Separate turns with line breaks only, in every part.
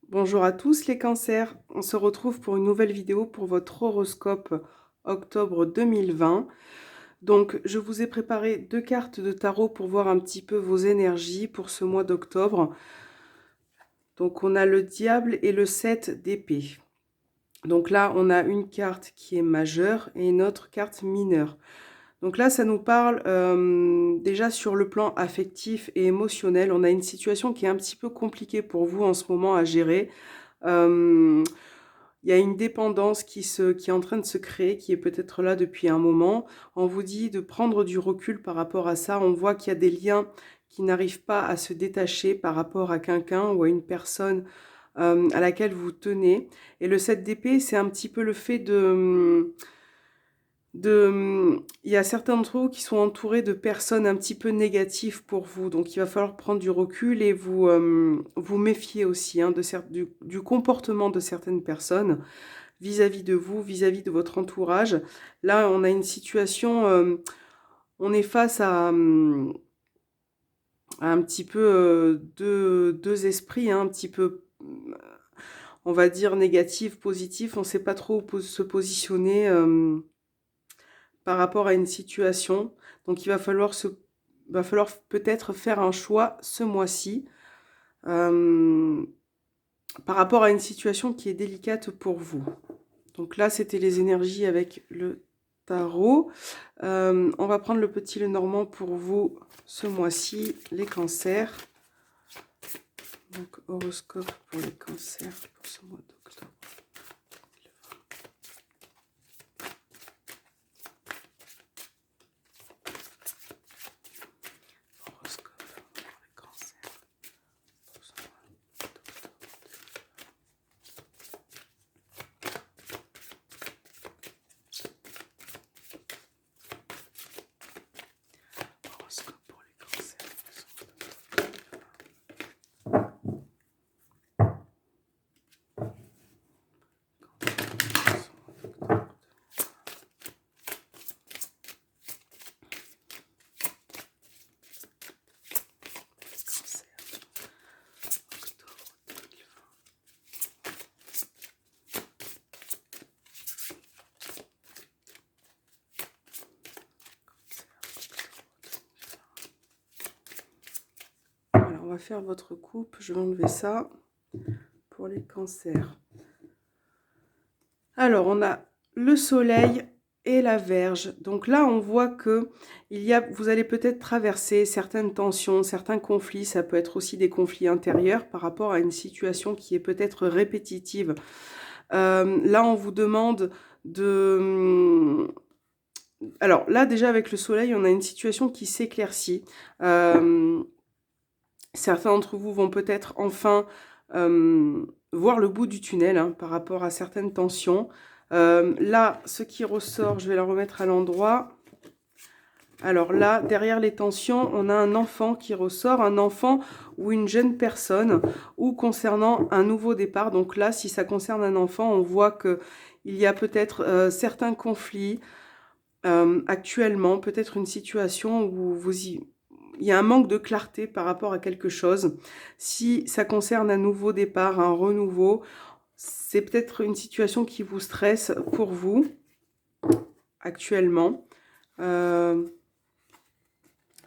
Bonjour à tous les cancers, on se retrouve pour une nouvelle vidéo pour votre horoscope octobre 2020. Donc je vous ai préparé 2 cartes de tarot pour voir un petit peu vos énergies pour ce mois d'octobre. Donc on a le diable et le 7 d'épée. Donc là on a une carte qui est majeure et une autre carte mineure. Donc là ça nous parle déjà sur le plan affectif et émotionnel. On a une situation qui est un petit peu compliquée pour vous en ce moment à gérer. Euh, Il y a une dépendance qui est en train de se créer, qui est peut-être là depuis un moment. On vous dit de prendre du recul par rapport à ça. On voit qu'il y a des liens qui n'arrivent pas à se détacher par rapport à quelqu'un ou à une personne à laquelle vous tenez. Et le 7 d'épée, c'est un petit peu le fait il y a certains d'entre vous qui sont entourés de personnes un petit peu négatives pour vous. Donc il va falloir prendre du recul et vous méfier aussi hein, du comportement de certaines personnes vis-à-vis de vous, vis-à-vis de votre entourage. Là, on a une situation, on est face à un petit peu deux esprits, hein, un petit peu, on va dire, négatif, positif. On ne sait pas trop où se positionner par rapport à une situation. Donc, va falloir peut-être faire un choix ce mois-ci euh, par rapport à une situation qui est délicate pour vous. Donc là, c'était les énergies avec le tarot. On va prendre le petit Lenormand pour vous ce mois-ci, les cancers. Donc horoscope pour les cancers pour ce mois d'octobre. Horoscope pour les cancers pour ce mois d'octobre. Horoscope pour les cancers pour ce mois d'octobre. Alors, on va faire votre coupe. Je vais enlever ça pour les cancers. Alors, on a le soleil et la Vierge. Donc là, on voit que vous allez peut-être traverser certaines tensions, certains conflits. Ça peut être aussi des conflits intérieurs par rapport à une situation qui est peut-être répétitive. Là, on vous demande de... Alors là, déjà avec le soleil, on a une situation qui s'éclaircit. Certains d'entre vous vont peut-être enfin voir le bout du tunnel hein, par rapport à certaines tensions. Là, ce qui ressort, je vais la remettre à l'endroit. Alors là, derrière les tensions, on a un enfant qui ressort, un enfant ou une jeune personne, ou concernant un nouveau départ. Donc là, si ça concerne un enfant, on voit qu'il y a peut-être certains conflits actuellement, peut-être une situation où il y a un manque de clarté par rapport à quelque chose. Si ça concerne un nouveau départ, un renouveau, c'est peut-être une situation qui vous stresse pour vous actuellement.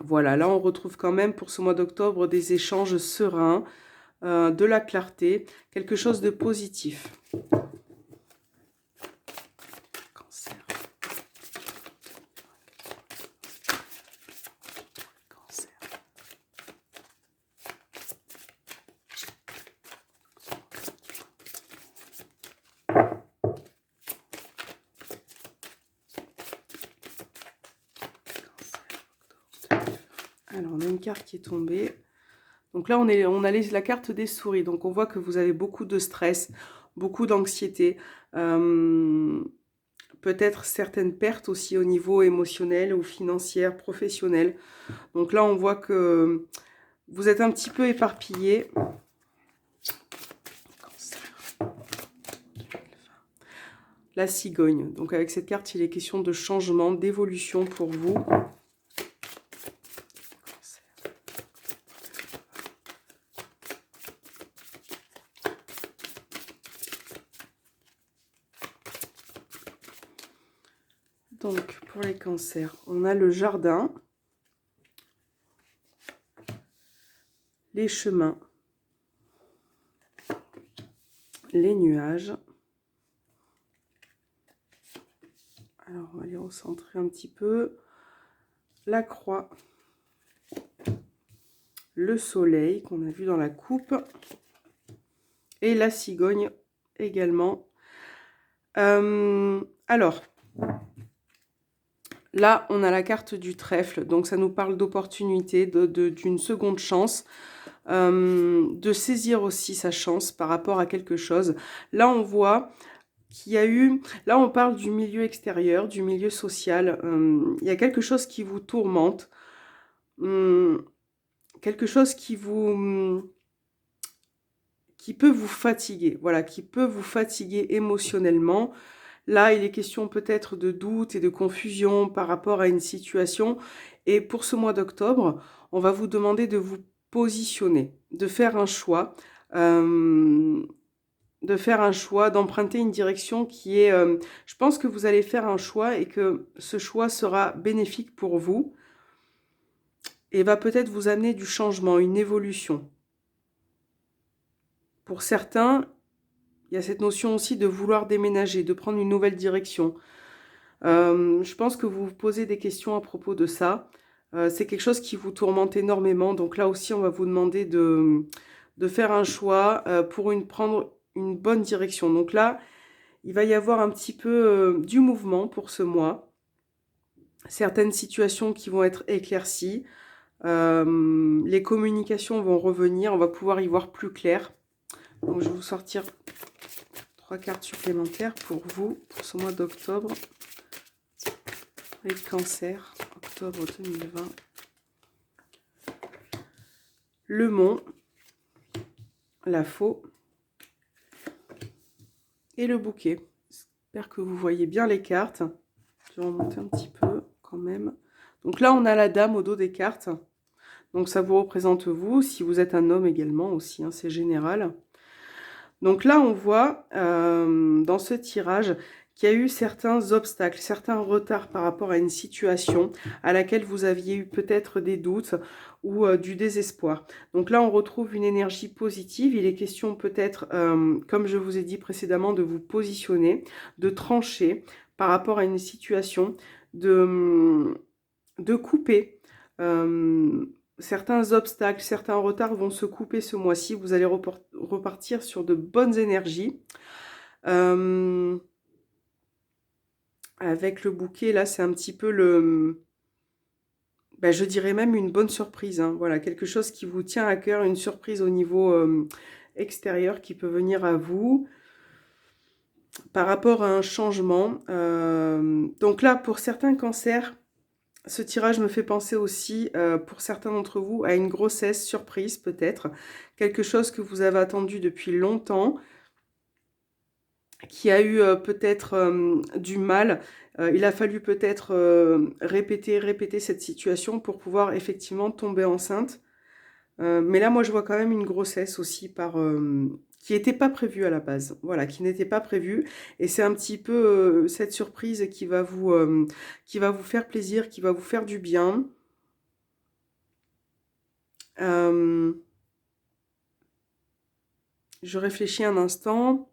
Voilà, là on retrouve quand même pour ce mois d'octobre des échanges sereins, de la clarté, quelque chose de positif. Cancer. Cancer. Alors, on a une carte qui est tombée. Donc là, on a la carte des souris. Donc, on voit que vous avez beaucoup de stress, beaucoup d'anxiété. Peut-être certaines pertes aussi au niveau émotionnel ou financier, professionnel. Donc là, on voit que vous êtes un petit peu éparpillé. La cigogne. Donc avec cette carte, il est question de changement, d'évolution pour vous. Donc, pour les cancers, on a le jardin, les chemins, les nuages. Alors, on va les recentrer un petit peu. La croix, le soleil qu'on a vu dans la coupe et la cigogne également. Alors, là, on a la carte du trèfle, donc ça nous parle d'opportunité, d'une seconde chance, de saisir aussi sa chance par rapport à quelque chose. Là, on voit qu'il y a eu, là on parle du milieu extérieur, du milieu social, il y a quelque chose qui vous tourmente, quelque chose qui peut vous fatiguer, voilà, qui peut vous fatiguer émotionnellement. Là, il est question peut-être de doute et de confusion par rapport à une situation. Et pour ce mois d'octobre, on va vous demander de vous positionner, de faire un choix, d'emprunter une direction qui est... je pense que vous allez faire un choix et que ce choix sera bénéfique pour vous et va peut-être vous amener du changement, une évolution. Pour certains, il y a cette notion aussi de vouloir déménager, de prendre une nouvelle direction. Je pense que vous vous posez des questions à propos de ça. C'est quelque chose qui vous tourmente énormément. Donc là aussi, on va vous demander de faire un choix pour prendre une bonne direction. Donc là, il va y avoir un petit peu du mouvement pour ce mois. Certaines situations qui vont être éclaircies. Les communications vont revenir. On va pouvoir y voir plus clair. Donc je vais vous sortir 3 cartes supplémentaires pour vous, pour ce mois d'octobre. Les cancers, octobre 2020. Le mont, la faux et le bouquet. J'espère que vous voyez bien les cartes. Je vais remonter un petit peu quand même. Donc là, on a la dame au dos des cartes. Donc ça vous représente vous, si vous êtes un homme également aussi, hein, c'est général. Donc là, on voit dans ce tirage qu'il y a eu certains obstacles, certains retards par rapport à une situation à laquelle vous aviez eu peut-être des doutes ou du désespoir. Donc là, on retrouve une énergie positive. Il est question peut-être, comme je vous ai dit précédemment, de vous positionner, de trancher par rapport à une situation, de couper. Certains obstacles, certains retards vont se couper ce mois-ci. Vous allez repartir sur de bonnes énergies. Avec le bouquet, là, c'est un petit peu je dirais même une bonne surprise. Hein. Voilà, quelque chose qui vous tient à cœur, une surprise au niveau extérieur qui peut venir à vous par rapport à un changement. Donc là, pour certains cancers, ce tirage me fait penser aussi, pour certains d'entre vous, à une grossesse surprise peut-être. Quelque chose que vous avez attendu depuis longtemps, qui a eu peut-être du mal. Il a fallu peut-être répéter cette situation pour pouvoir effectivement tomber enceinte. Mais là, moi, je vois quand même une grossesse aussi qui n'était pas prévue à la base. Voilà, qui n'était pas prévue. Et c'est un petit peu cette surprise qui va vous faire plaisir, qui va vous faire du bien. Je réfléchis un instant.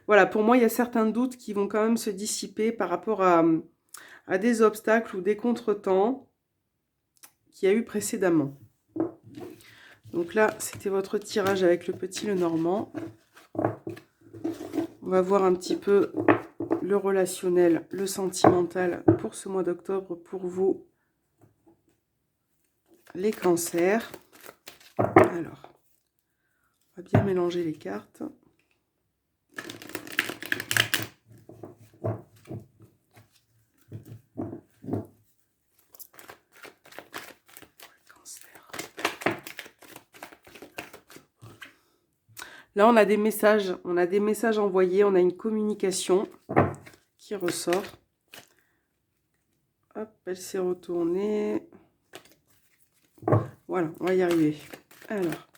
Voilà, pour moi, il y a certains doutes qui vont quand même se dissiper par rapport à des obstacles ou des contretemps qu'il y a eu précédemment. Donc là, c'était votre tirage avec le petit Lenormand. On va voir un petit peu le relationnel, le sentimental pour ce mois d'octobre pour vous, les cancers. Alors, on va bien mélanger les cartes. Là, on a des messages envoyés, on a une communication qui ressort. Hop, elle s'est retournée. Voilà, on va y arriver. Alors,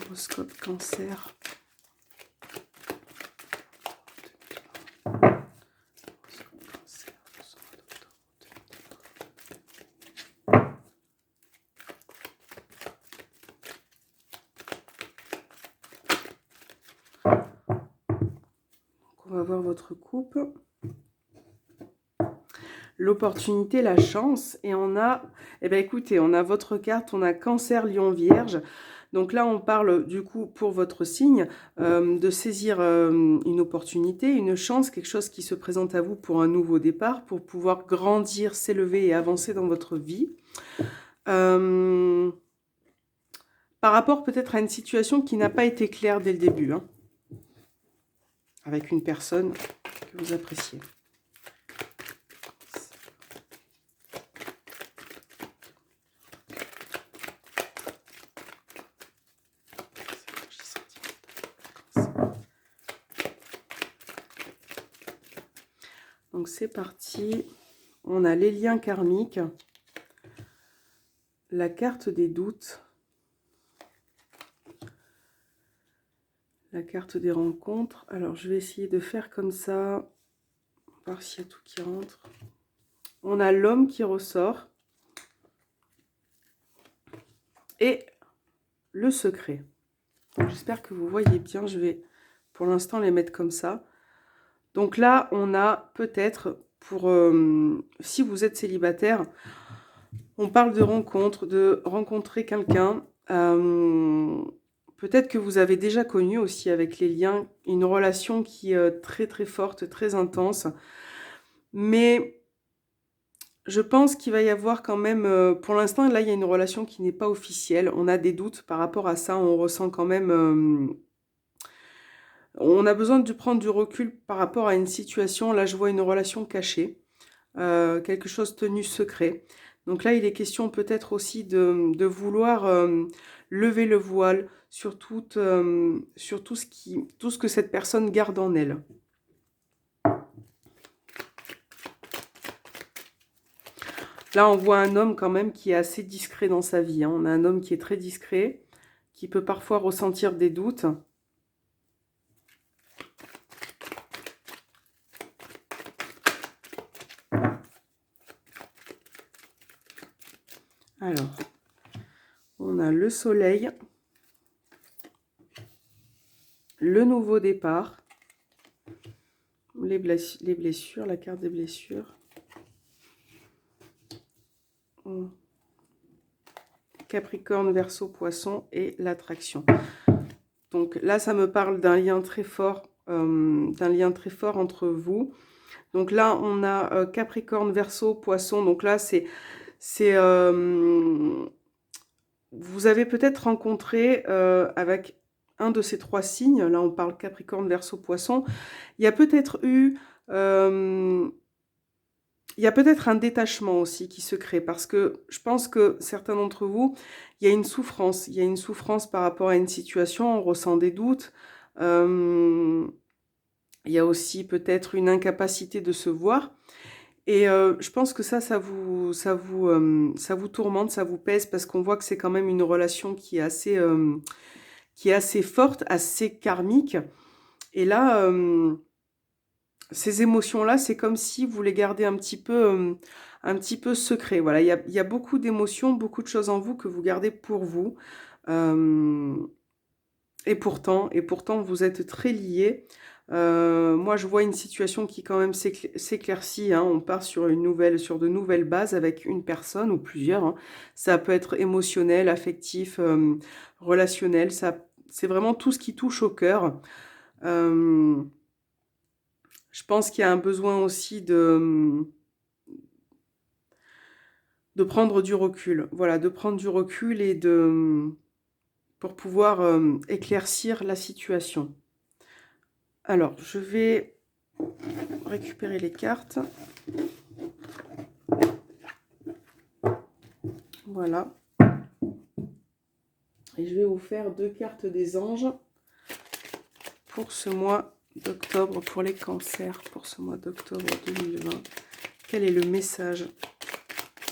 horoscope cancer. On va voir votre coupe. L'opportunité, la chance. Et on a, eh bien écoutez, on a votre carte, on a Cancer, Lion, Vierge. Donc là, on parle du coup pour votre signe de saisir une opportunité, une chance, quelque chose qui se présente à vous pour un nouveau départ, pour pouvoir grandir, s'élever et avancer dans votre vie. Par rapport peut-être à une situation qui n'a pas été claire dès le début, hein, avec une personne que vous appréciez. Donc c'est parti, on a les liens karmiques, la carte des doutes, la carte des rencontres. Alors je vais essayer de faire comme ça, voir s'il y a tout qui rentre. On a l'homme qui ressort et le secret. J'espère que vous voyez bien, je vais pour l'instant les mettre comme ça. Donc là, on a peut-être, pour si vous êtes célibataire, on parle de rencontre, de rencontrer quelqu'un. Peut-être que vous avez déjà connu aussi avec les liens une relation qui est très très forte, très intense. Mais je pense qu'il va y avoir quand même, pour l'instant, là, il y a une relation qui n'est pas officielle. On a des doutes par rapport à ça. On ressent quand même... on a besoin de prendre du recul par rapport à une situation. Là, je vois une relation cachée, quelque chose tenu secret. Donc là, il est question peut-être aussi de vouloir lever le voile sur tout ce que cette personne garde en elle. Là, on voit un homme quand même qui est assez discret dans sa vie, hein. On a un homme qui est très discret, qui peut parfois ressentir des doutes. Alors, on a le soleil, le nouveau départ, les blessures, la carte des blessures. Capricorne, Verseau, Poisson et l'attraction. Donc là, ça me parle d'un lien très fort, entre vous. Donc là, on a Capricorne, Verseau, Poisson. Donc là, vous avez peut-être rencontré avec un de ces trois signes. Là, on parle Capricorne, Verseau, Poisson. Il y a peut-être eu... il y a peut-être un détachement aussi qui se crée parce que je pense que certains d'entre vous, il y a une souffrance. Il y a une souffrance par rapport à une situation, on ressent des doutes. Il y a aussi peut-être une incapacité de se voir. Et je pense que ça vous tourmente, ça vous pèse parce qu'on voit que c'est quand même une relation qui est assez forte, assez karmique. Et là... ces émotions-là, c'est comme si vous les gardez un petit peu secret. Voilà, il y a beaucoup d'émotions, beaucoup de choses en vous que vous gardez pour vous. Et pourtant, vous êtes très liés. Moi, je vois une situation qui quand même s'éclaircit, hein. On part sur de nouvelles bases avec une personne ou plusieurs, hein. Ça peut être émotionnel, affectif, relationnel. C'est vraiment tout ce qui touche au cœur. Je pense qu'il y a un besoin aussi de prendre du recul. Voilà, de prendre du recul et pour pouvoir éclaircir la situation. Alors, je vais récupérer les cartes. Voilà. Et je vais vous faire 2 cartes des anges pour ce mois d'octobre, pour les cancers, pour ce mois d'octobre 2020. Quel est le message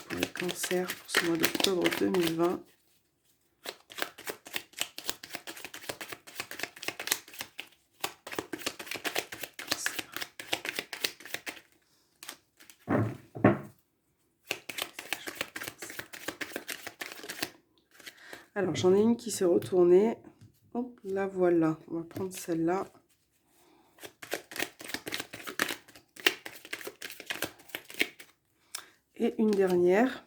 pour les cancers pour ce mois d'octobre 2020? Alors, j'en ai une qui s'est retournée. Hop, la voilà. On va prendre celle-là. Et une dernière.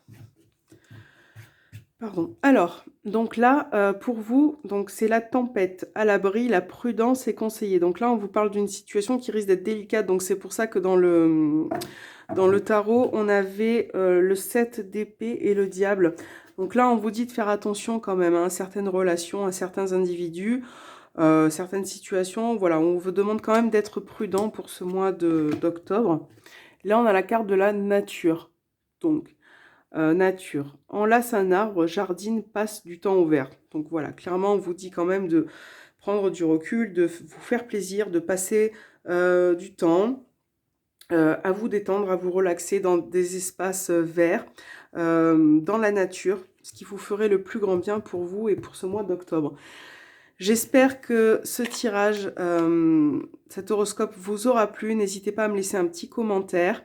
Pardon. Alors, donc là, pour vous, donc c'est la tempête. À l'abri, la prudence est conseillée. Donc là, on vous parle d'une situation qui risque d'être délicate. Donc c'est pour ça que dans le tarot, on avait le 7 d'épée et le diable. Donc là, on vous dit de faire attention quand même à certaines relations, à certains individus, certaines situations. Voilà, on vous demande quand même d'être prudent pour ce mois d'octobre. Là, on a la carte de la nature. Donc, nature. Enlace un arbre, jardine, passe du temps au vert. Donc voilà, clairement, on vous dit quand même de prendre du recul, de vous faire plaisir, de passer du temps, à vous détendre, à vous relaxer dans des espaces verts, dans la nature, ce qui vous ferait le plus grand bien pour vous et pour ce mois d'octobre. J'espère que ce tirage, cet horoscope vous aura plu. N'hésitez pas à me laisser un petit commentaire,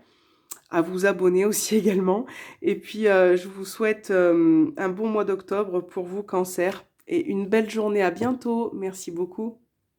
à vous abonner aussi également. Et puis, je vous souhaite un bon mois d'octobre pour vous, Cancer, et une belle journée. À bientôt. Merci beaucoup.